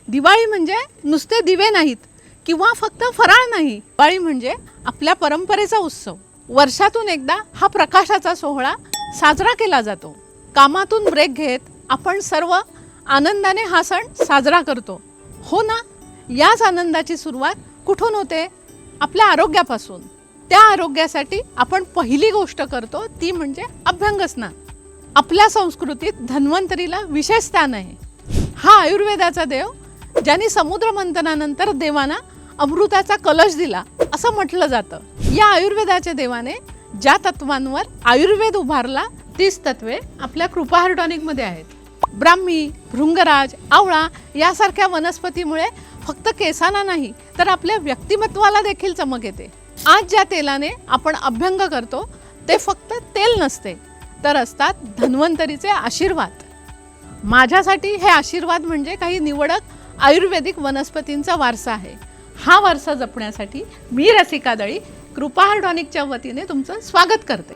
दिवाळी म्हणजे नुसते दिवे नाहीत किंवा फक्त फराळ नाही. दिवाळी म्हणजे आपल्या परंपरेचा उत्सव. वर्षातून एकदा हा प्रकाशाचा सोहळा साजरा केला जातो. कामातून ब्रेक घेत आपण सर्व आनंदाने हा सण साजरा करतो. हो ना, याच आनंदाची सुरुवात कुठून होते? आपल्या आरोग्यापासून. त्या आरोग्यासाठी आपण पहिली गोष्ट करतो ती म्हणजे अभ्यंगस्नान. आपल्या संस्कृतीत धन्वंतरीला विशेष स्थान आहे. हा आयुर्वेदाचा देव ज्यांनी समुद्र मंथनानंतर देवांना अमृताचा कलश दिला असं म्हटलं जातं. या आयुर्वेदाच्या देवाने ज्या तत्वांवर आयुर्वेद उभारला तीच तत्वे आपल्या कृपाहार टॉनिकमध्ये आहेत. ब्राह्मी, भृंगराज, आवळा यासारख्या वनस्पतीमुळे फक्त केसांना नाही तर आपल्या व्यक्तिमत्वाला देखील चमक येते. आज ज्या तेलाने आपण अभ्यंग करतो ते फक्त तेल नसते तर असतात धन्वंतरीचे आशीर्वाद. माझ्यासाठी हे आशीर्वाद म्हणजे काही निवडक आयुर्वेदिक वनस्पतींचा वारसा आहे. हा वारसा जपण्यासाठी मी रसिका दळी कृपाहार टॉनिकच्या वतीने तुमचं स्वागत करते.